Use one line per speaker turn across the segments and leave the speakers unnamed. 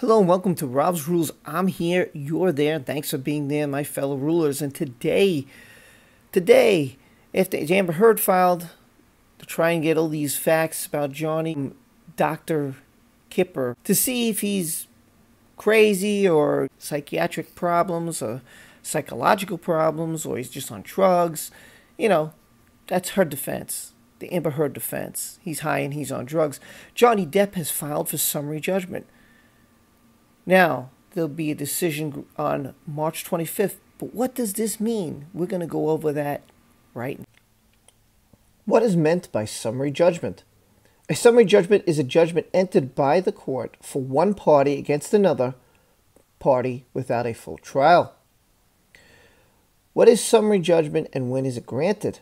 Hello and welcome to Rob's Rules. I'm here, you're there. Thanks for being there, my fellow rulers. And today, after Amber Heard filed to try and get all these facts about Johnny, Dr. Kipper, to see if he's crazy or psychiatric problems or psychological problems or he's just on drugs. You know, that's her defense. The Amber Heard defense. He's high and he's on drugs. Johnny Depp has filed for summary judgment. Now, there'll be a decision on March 25th, but what does this mean? We're going to go over that right now. What is meant by summary judgment? A summary judgment is a judgment entered by the court for one party against another party without a full trial. What is summary judgment and when is it granted?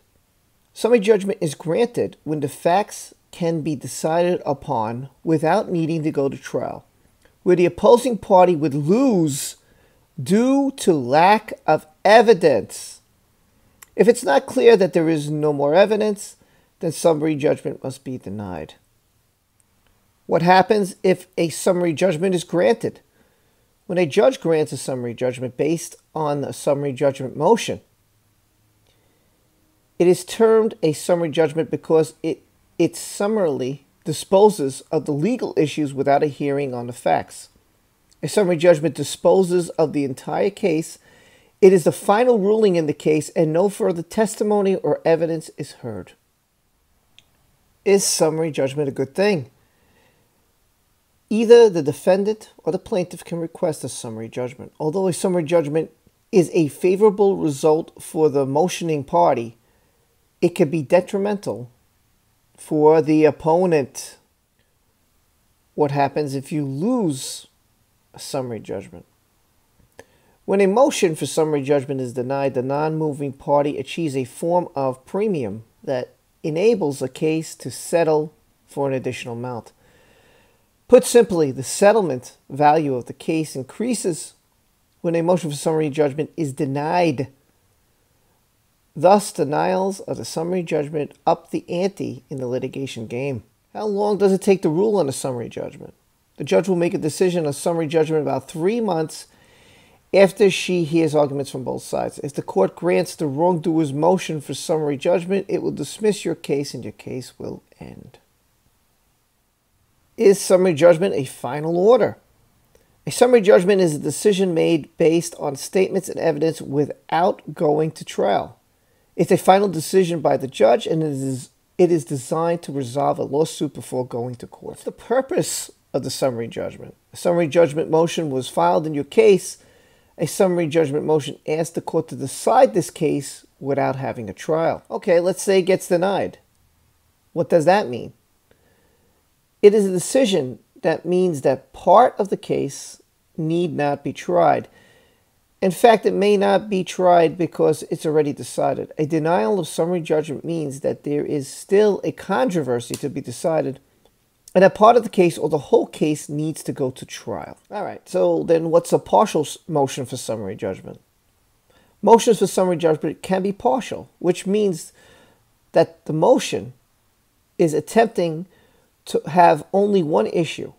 Summary judgment is granted when the facts can be decided upon without needing to go to trial, where the opposing party would lose due to lack of evidence. If it's not clear that there is no more evidence, then summary judgment must be denied. What happens if a summary judgment is granted? When a judge grants a summary judgment based on a summary judgment motion, it is termed a summary judgment because it summarily disposes of the legal issues without a hearing on the facts. A summary judgment disposes of the entire case. It is the final ruling in the case and no further testimony or evidence is heard. Is summary judgment a good thing? Either the defendant or the plaintiff can request a summary judgment. Although a summary judgment is a favorable result for the motioning party, it can be detrimental for the opponent. What happens if you lose a summary judgment? When a motion for summary judgment is denied, the non-moving party achieves a form of premium that enables a case to settle for an additional amount. Put simply, the settlement value of the case increases when a motion for summary judgment is denied. Thus, denials of the summary judgment up the ante in the litigation game. How long does it take to rule on a summary judgment? The judge will make a decision on summary judgment about 3 months after she hears arguments from both sides. If the court grants the wrongdoer's motion for summary judgment, it will dismiss your case and your case will end. Is summary judgment a final order? A summary judgment is a decision made based on statements and evidence without going to trial. It's a final decision by the judge, and it is designed to resolve a lawsuit before going to court. What's the purpose of the summary judgment? A summary judgment motion was filed in your case. A summary judgment motion asked the court to decide this case without having a trial. Okay, let's say it gets denied. What does that mean? It is a decision that means that part of the case need not be tried. In fact, it may not be tried because it's already decided. A denial of summary judgment means that there is still a controversy to be decided, and that part of the case or the whole case needs to go to trial. All right, so then what's a partial motion for summary judgment? Motions for summary judgment can be partial, which means that the motion is attempting to have only one issue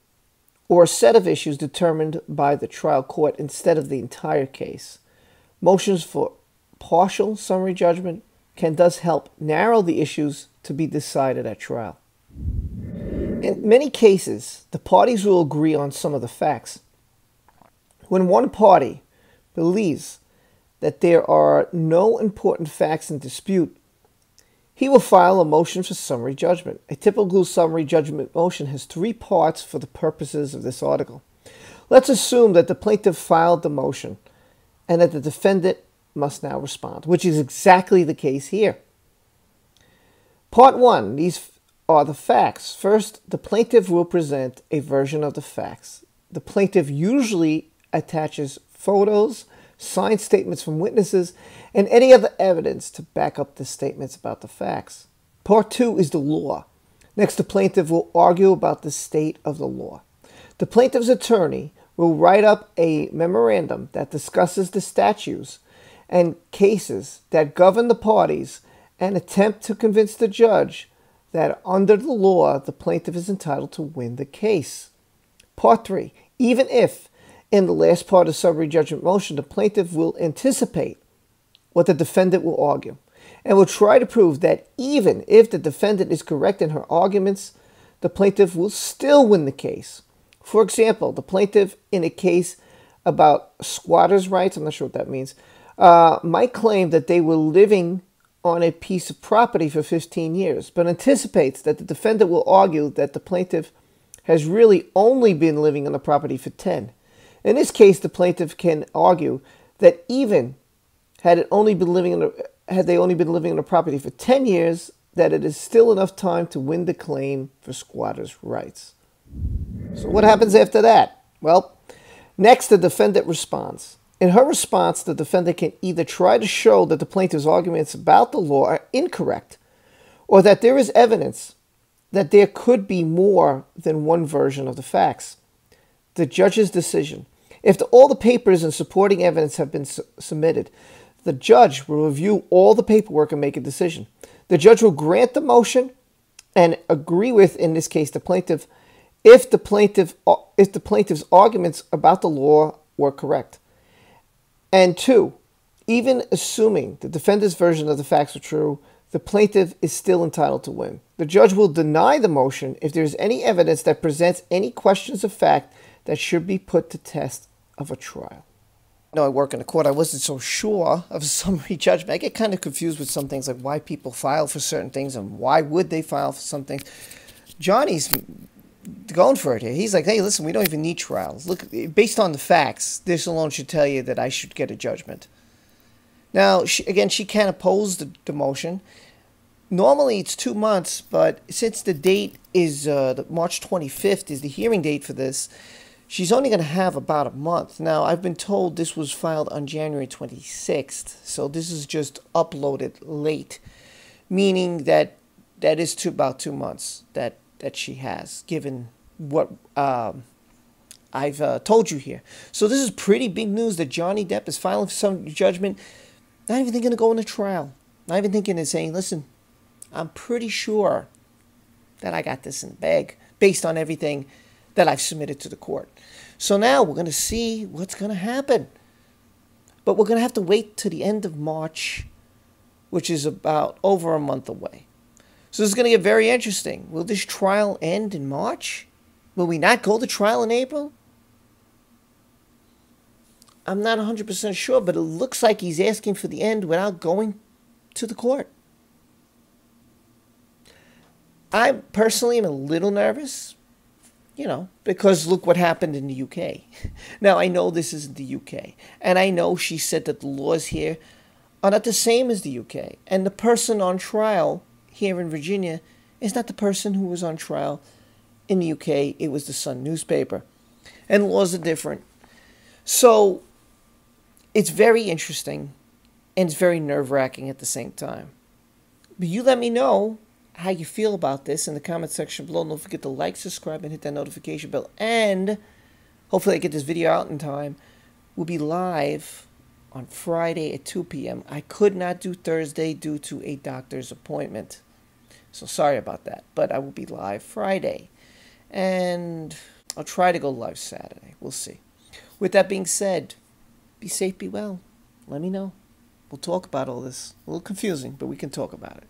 or a set of issues determined by the trial court instead of the entire case. Motions for partial summary judgment can thus help narrow the issues to be decided at trial. In many cases, the parties will agree on some of the facts. When one party believes that there are no important facts in dispute, he will file a motion for summary judgment. A typical summary judgment motion has 3 parts for the purposes of this article. Let's assume that the plaintiff filed the motion and that the defendant must now respond, which is exactly the case here. Part 1, these are the facts. First, the plaintiff will present a version of the facts. The plaintiff usually attaches photos, signed statements from witnesses, and any other evidence to back up the statements about the facts. Part 2 is the law. Next, the plaintiff will argue about the state of the law. The plaintiff's attorney will write up a memorandum that discusses the statutes and cases that govern the parties and attempt to convince the judge that under the law, the plaintiff is entitled to win the case. Part 3. Even if, in the last part of summary judgment motion, the plaintiff will anticipate what the defendant will argue and will try to prove that even if the defendant is correct in her arguments, the plaintiff will still win the case. For example, the plaintiff in a case about squatters' rights, I'm not sure what that means, might claim that they were living on a piece of property for 15 years, but anticipates that the defendant will argue that the plaintiff has really only been living on the property for 10. In this case, the plaintiff can argue that even had they only been living on the property for 10 years, that it is still enough time to win the claim for squatters' rights. So what happens after that? Well, next the defendant responds. In her response, the defendant can either try to show that the plaintiff's arguments about the law are incorrect, or that there is evidence that there could be more than one version of the facts. The judge's decision. If all the papers and supporting evidence have been submitted, the judge will review all the paperwork and make a decision. The judge will grant the motion and agree with, in this case, the plaintiff, if the plaintiff's arguments about the law were correct. And two, even assuming the defendant's version of the facts are true, the plaintiff is still entitled to win. The judge will deny the motion if there is any evidence that presents any questions of fact that should be put to test of a trial. I work in the court. I wasn't so sure of summary judgment. I get kind of confused with some things, like why people file for certain things and why would they file for some things. Johnny's going for it here. He's like, hey, listen, we don't even need trials. Look, based on the facts, this alone should tell you that I should get a judgment. Now, she can't oppose the motion. Normally, it's 2 months, but since the date is March 25th is the hearing date for this, she's only going to have about a month. Now, I've been told this was filed on January 26th, so this is just uploaded late, meaning that is about 2 months that she has, given what I've told you here. So this is pretty big news that Johnny Depp is filing for some judgment, not even thinking of going to trial, not even thinking of saying, listen, I'm pretty sure that I got this in the bag based on everything that I've submitted to the court. So now we're going to see what's going to happen. But we're going to have to wait to the end of March, which is about over a month away. So this is going to get very interesting. Will this trial end in March? Will we not go to trial in April? I'm not 100% sure, but it looks like he's asking for the end without going to the court. I personally am a little nervous, because look what happened in the UK. Now, I know this isn't the UK, and I know she said that the laws here are not the same as the UK, and the person on trial here in Virginia is not the person who was on trial in the UK. It was the Sun newspaper, and laws are different. So it's very interesting, and it's very nerve-wracking at the same time. But you let me know how you feel about this in the comment section below. Don't forget to like, subscribe, and hit that notification bell. And hopefully I get this video out in time. We'll be live on Friday at 2 p.m. I could not do Thursday due to a doctor's appointment. So sorry about that. But I will be live Friday. And I'll try to go live Saturday. We'll see. With that being said, be safe, be well. Let me know. We'll talk about all this. A little confusing, but we can talk about it.